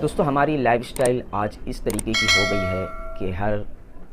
दोस्तों हमारी लाइफस्टाइल आज इस तरीके की हो गई है कि हर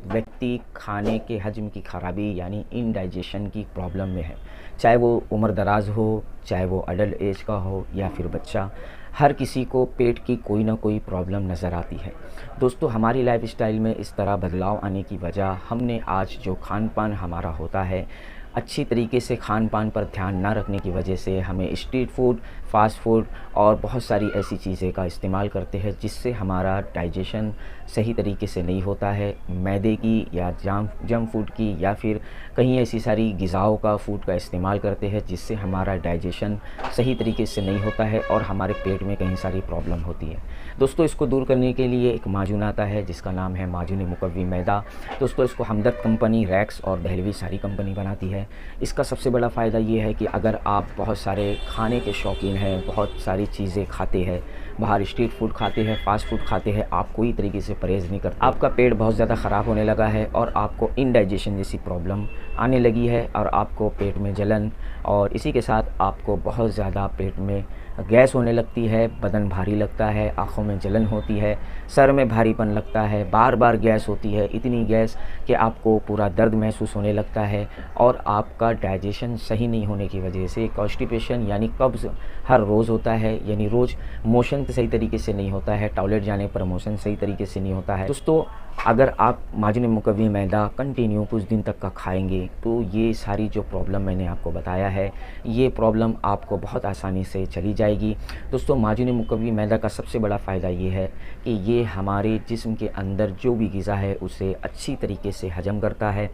व्यक्ति खाने के हजम की ख़राबी यानी इनडाइजेशन की प्रॉब्लम में है। चाहे वो उम्र दराज हो, चाहे वो अडल्ट एज का हो या फिर बच्चा, हर किसी को पेट की कोई ना कोई प्रॉब्लम नज़र आती है। दोस्तों हमारी लाइफस्टाइल में इस तरह बदलाव आने की वजह हमने आज जो खान पान हमारा होता है, अच्छी तरीके से खान पान पर ध्यान ना रखने की वजह से हमें स्ट्रीट फूड, फ़ास्ट फूड और बहुत सारी ऐसी चीज़ें का इस्तेमाल करते हैं जिससे हमारा डाइजेशन सही तरीके से नहीं होता है। मैदे की या जंक फूड की या फिर कहीं ऐसी सारी ग़िज़ाओं का फूड का इस्तेमाल करते हैं जिससे हमारा डाइजेशन सही तरीके से नहीं होता है और हमारे पेट में कहीं सारी प्रॉब्लम होती है। दोस्तों इसको दूर करने के लिए एक माजून आता है जिसका नाम है माजून मुकव्वी मैदा। दोस्तों इसको हमदर्द कंपनी, रैक्स और दहलवी सारी कंपनी बनाती है। इसका सबसे बड़ा फ़ायदा ये है कि अगर आप बहुत सारे खाने के शौकीन हैं, बहुत सारी चीज़ें खाते हैं, बाहर स्ट्रीट फूड खाते हैं, फ़ास्ट फूड खाते हैं, आप कोई तरीके से परहेज़ नहीं करते, आपका पेट बहुत ज़्यादा ख़राब होने लगा है और आपको इनडाइजेशन जैसी प्रॉब्लम आने लगी है और आपको पेट में जलन और इसी के साथ आपको बहुत ज़्यादा पेट में गैस होने लगती है, बदन भारी लगता है, आँखों में जलन होती है, सर में भारीपन लगता है, बार बार गैस होती है, इतनी गैस कि आपको पूरा दर्द महसूस होने लगता है और आपका डाइजेशन सही नहीं होने की वजह से कॉन्स्टिपेशन यानी कब्ज़ हर रोज़ होता है, यानी रोज़ मोशन सही तरीके से नहीं होता है, टॉयलेट जाने पर मोशन सही तरीके से नहीं होता है। दोस्तों अगर आप माजून मुकव्वी मैदा कंटिन्यू कुछ दिन तक का खाएंगे तो ये सारी जो प्रॉब्लम मैंने आपको बताया है, ये प्रॉब्लम आपको बहुत आसानी से चली जाएगी। दोस्तों माजून मुकव्वी मैदा का सबसे बड़ा फ़ायदा ये है कि ये हमारे जिस्म के अंदर जो भी ग़िज़ा है उसे अच्छी तरीके से हजम करता है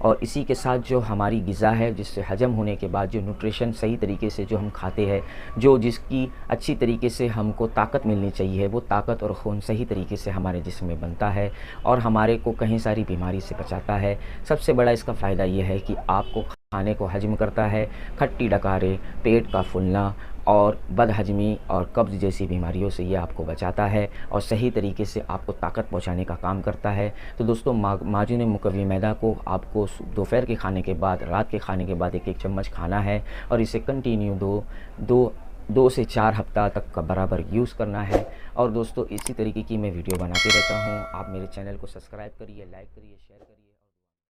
और इसी के साथ जो हमारी ग़िज़ा है जिससे हजम होने के बाद जो न्यूट्रिशन सही तरीके से जो हम खाते हैं, जो जिसकी अच्छी तरीके से हमको ताकत मिलनी चाहिए, वो ताकत और खून सही तरीके से हमारे जिस्म में बनता है और हमारे को कहीं सारी बीमारी से बचाता है। सबसे बड़ा इसका फ़ायदा ये है कि आपको खाने को हजम करता है, खट्टी डकारे, पेट का फूलना और बदहजमी और कब्ज़ जैसी बीमारियों से ये आपको बचाता है और सही तरीके से आपको ताकत पहुंचाने का काम करता है। तो दोस्तों माजून मुकव्वी मैदा को आपको दोपहर के खाने के बाद, रात के खाने के बाद एक एक चम्मच खाना है और इसे कंटिन्यू दो से 4 हफ्ता तक का बराबर यूज़ करना है। और दोस्तों इसी तरीके की मैं वीडियो बनाते रहता हूँ। आप मेरे चैनल को सब्सक्राइब करिए, लाइक करिए, शेयर करिए।